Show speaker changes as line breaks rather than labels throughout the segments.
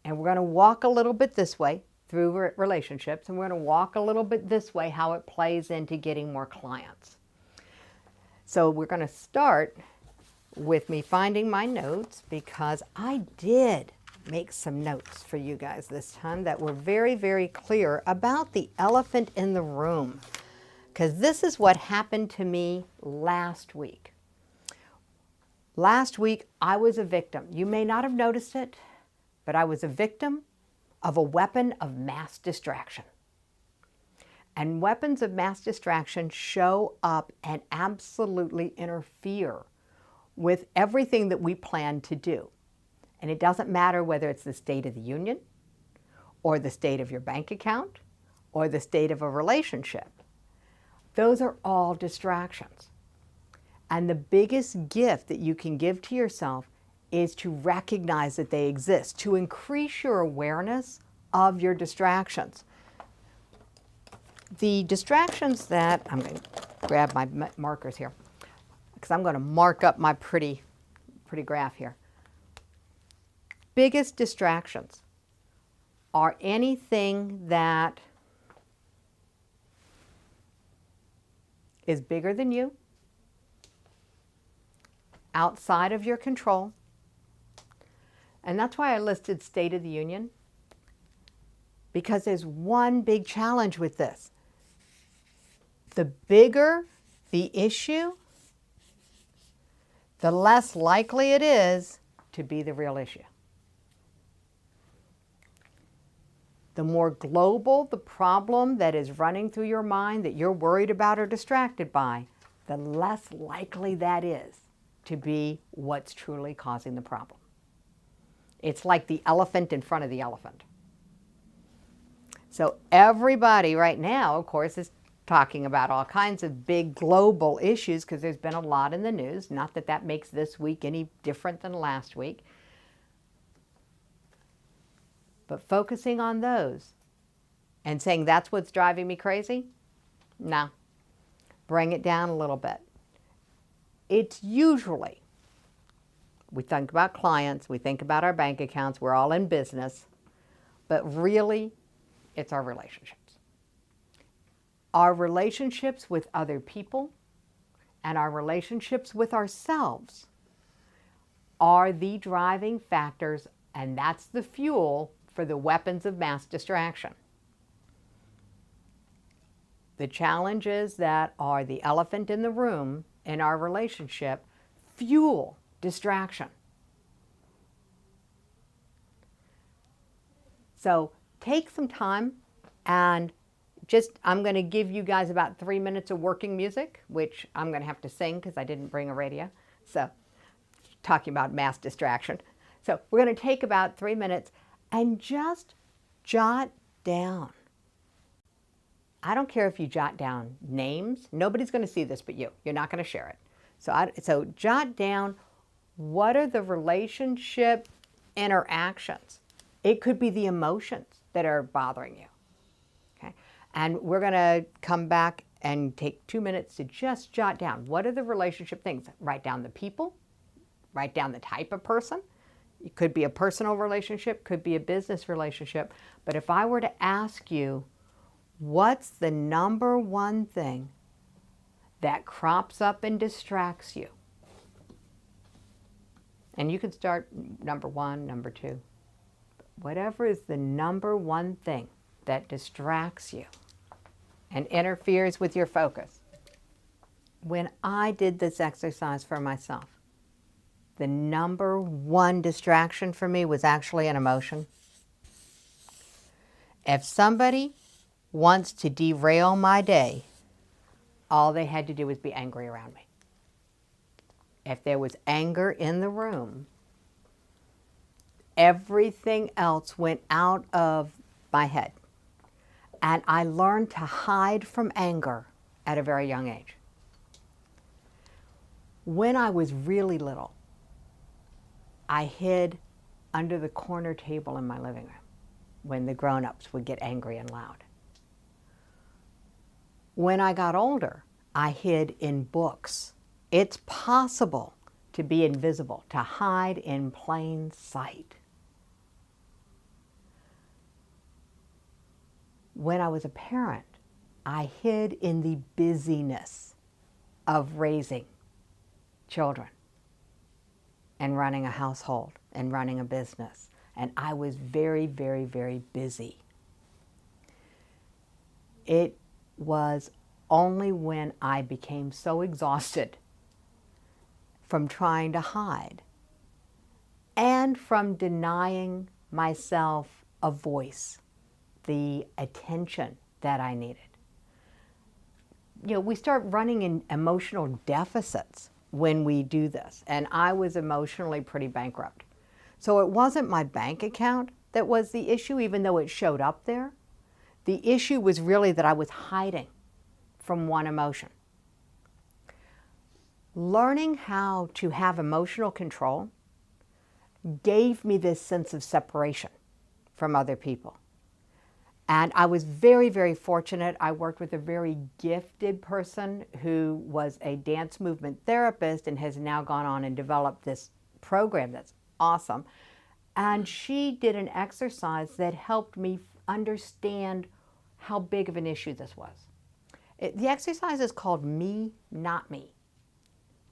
And we're going to walk a little bit this way through relationships, and we're going to walk a little bit this way how it plays into getting more clients. So we're going to start with me finding my notes, because I did make some notes for you guys this time that were very, very clear about the elephant in the room, because this is what happened to me last week. Last week, I was a victim. You may not have noticed it, but I was a victim of a weapon of mass distraction. And weapons of mass distraction show up and absolutely interfere with everything that we plan to do. And it doesn't matter whether it's the State of the Union, or the state of your bank account, or the state of a relationship. Those are all distractions. And the biggest gift that you can give to yourself is to recognize that they exist, to increase your awareness of your distractions. The distractions that, I'm going to grab my markers here, because I'm going to mark up my pretty graph here. Biggest distractions are anything that is bigger than you, outside of your control. And that's why I listed State of the Union, because there's one big challenge with this. The bigger the issue, the less likely it is to be the real issue. The more global the problem that is running through your mind that you're worried about or distracted by, the less likely that is to be what's truly causing the problem. It's like the elephant in front of the elephant. So everybody right now, of course, is talking about all kinds of big global issues, because there's been a lot in the news. Not that that makes this week any different than last week. But focusing on those and saying that's what's driving me crazy? No. Bring it down a little bit. It's usually, we think about clients, we think about our bank accounts, we're all in business, but really it's our relationships. Our relationships with other people and our relationships with ourselves are the driving factors, and that's the fuel for the weapons of mass distraction. The challenges that are the elephant in the room in our relationship fuel distraction. So take some time and I'm going to give you guys about 3 minutes of working music, which I'm going to have to sing because I didn't bring a radio. So talking about mass distraction. So we're going to take about 3 minutes and just jot down. I don't care if you jot down names. Nobody's going to see this but you. You're not going to share it. So jot down, what are the relationship interactions? It could be the emotions that are bothering you. Okay? And we're going to come back and take 2 minutes to just jot down, what are the relationship things? Write down the people, write down the type of person. It could be a personal relationship, could be a business relationship. But if I were to ask you, what's the number one thing that crops up and distracts you? And you could start number one, number two. Whatever is the number one thing that distracts you and interferes with your focus. When I did this exercise for myself, the number one distraction for me was actually an emotion. If somebody wants to derail my day, all they had to do was be angry around me. If there was anger in the room, everything else went out of my head. And I learned to hide from anger at a very young age. When I was really little, I hid under the corner table in my living room when the grown-ups would get angry and loud. When I got older, I hid in books. It's possible to be invisible, to hide in plain sight. when I was a parent, I hid in the busyness of raising children and running a household and running a business. And I was very, very, very busy. It was only when I became so exhausted from trying to hide and from denying myself a voice, the attention that I needed. You know, we start running in emotional deficits when we do this, and I was emotionally pretty bankrupt. So it wasn't my bank account that was the issue, even though it showed up there. The issue was really that I was hiding from one emotion. Learning how to have emotional control gave me this sense of separation from other people. And I was very, very fortunate. I worked with a very gifted person who was a dance movement therapist and has now gone on and developed this program that's awesome. And she did an exercise that helped me understand how big of an issue this was. The exercise is called Me, Not Me.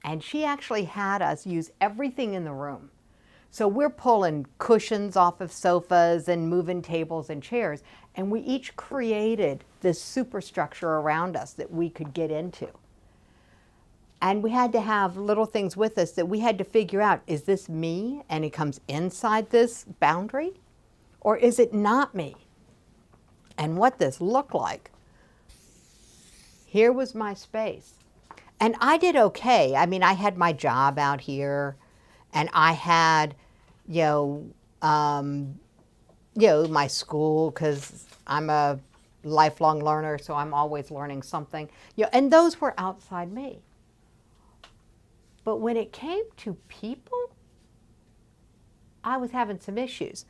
And she actually had us use everything in the room. So we're pulling cushions off of sofas and moving tables and chairs, and we each created this superstructure around us that we could get into. And we had to have little things with us that we had to figure out, is this me and it comes inside this boundary? Or is it not me? And what this looked like. Here was my space. And I did okay. I mean, I had my job out here, and I had, my school, because I'm a lifelong learner, so I'm always learning something. And those were outside me. But when it came to people, I was having some issues.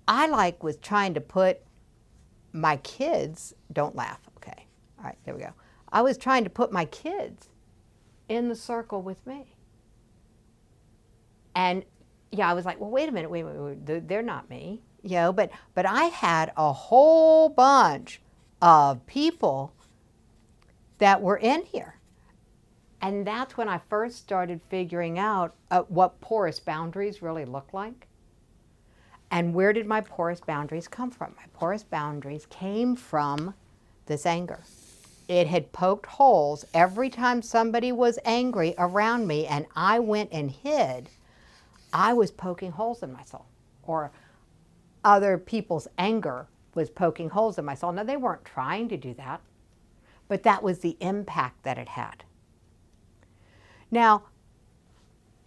I was trying to put my kids, don't laugh, okay. All right, there we go. I was trying to put my kids in the circle with me. And I was like, well, wait a minute, they're not me. But I had a whole bunch of people that were in here. And that's when I first started figuring out what porous boundaries really look like. And where did my porous boundaries come from? My porous boundaries came from this anger. It had poked holes every time somebody was angry around me and I went and hid. I was poking holes in my soul, or other people's anger was poking holes in my soul. Now, they weren't trying to do that, but that was the impact that it had. Now,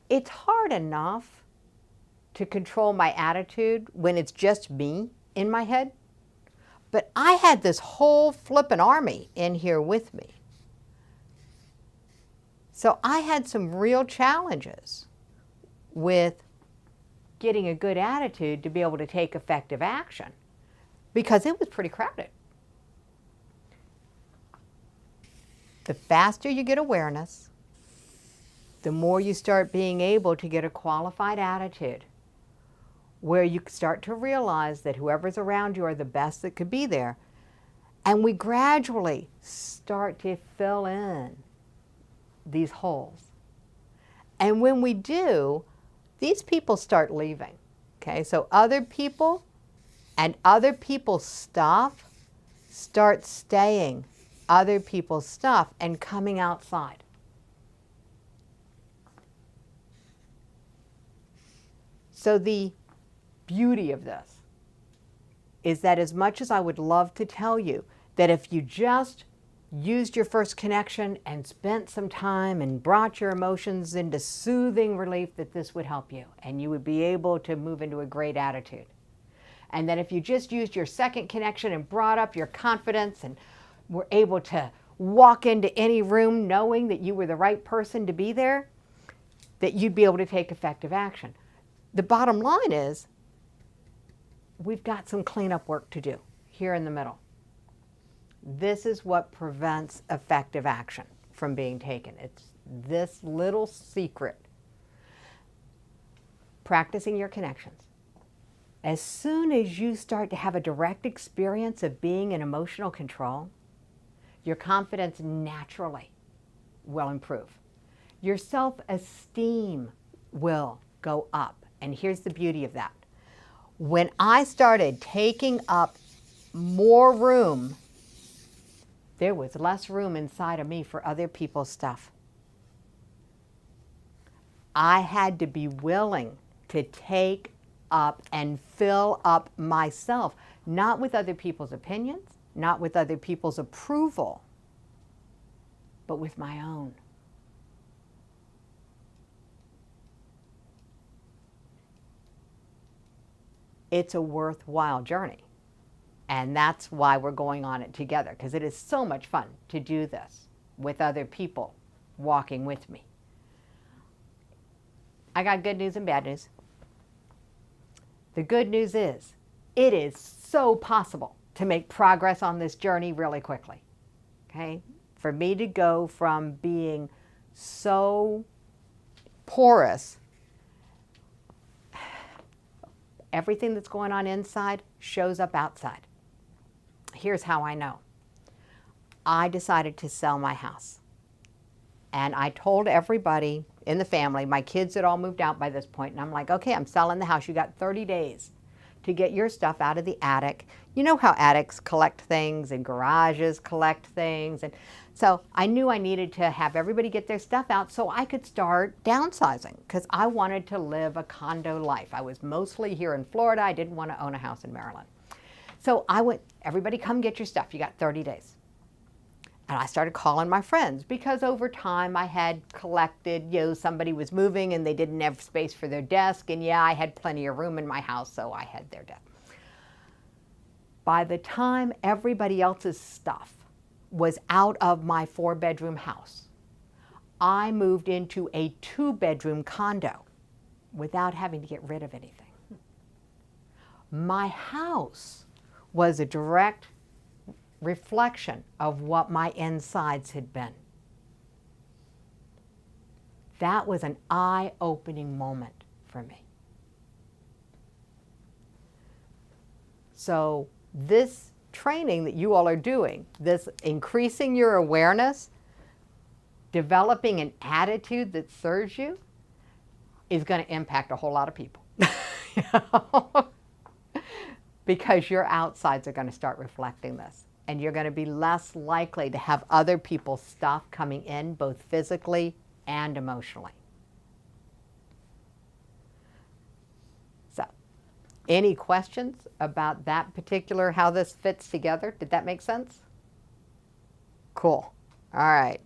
it's hard enough to control my attitude when it's just me in my head. But I had this whole flippin' army in here with me. So I had some real challenges with getting a good attitude to be able to take effective action, because it was pretty crowded. The faster you get awareness, the more you start being able to get a qualified attitude, where you start to realize that whoever's around you are the best that could be there. And we gradually start to fill in these holes. And when we do, these people start leaving. Okay, so other people and other people's stuff start staying. Other people's stuff and coming outside. So the beauty of this is that, as much as I would love to tell you that if you just used your first connection and spent some time and brought your emotions into soothing relief, that this would help you and you would be able to move into a great attitude. And that if you just used your second connection and brought up your confidence and were able to walk into any room knowing that you were the right person to be there, that you'd be able to take effective action. The bottom line is, we've got some cleanup work to do here in the middle. This is what prevents effective action from being taken. It's this little secret. Practicing your connections. As soon as you start to have a direct experience of being in emotional control, your confidence naturally will improve. Your self-esteem will go up. And here's the beauty of that. When I started taking up more room, there was less room inside of me for other people's stuff. I had to be willing to take up and fill up myself, not with other people's opinions, not with other people's approval, but with my own. It's a worthwhile journey. And that's why we're going on it together, because it is so much fun to do this with other people walking with me. I got good news and bad news. The good news is it is so possible to make progress on this journey really quickly. Okay? For me to go from being so porous, everything that's going on inside shows up outside. Here's how I know. I decided to sell my house. And I told everybody in the family, my kids had all moved out by this point, and I'm like, okay, I'm selling the house. You got 30 days to get your stuff out of the attic. You know how attics collect things and garages collect things. And so I knew I needed to have everybody get their stuff out so I could start downsizing, because I wanted to live a condo life. I was mostly here in Florida. I didn't want to own a house in Maryland. So I went, everybody come get your stuff. You got 30 days. And I started calling my friends, because over time I had collected, somebody was moving and they didn't have space for their desk. And yeah, I had plenty of room in my house, so I had their desk. By the time everybody else's stuff was out of my 4-bedroom house, I moved into a 2-bedroom condo without having to get rid of anything. My house was a direct reflection of what my insides had been. That was an eye-opening moment for me. So this training that you all are doing, this increasing your awareness, developing an attitude that serves you, is going to impact a whole lot of people. Because your outsides are going to start reflecting this. And you're going to be less likely to have other people's stuff coming in, both physically and emotionally. So, any questions about that particular, how this fits together? Did that make sense? Cool. All right.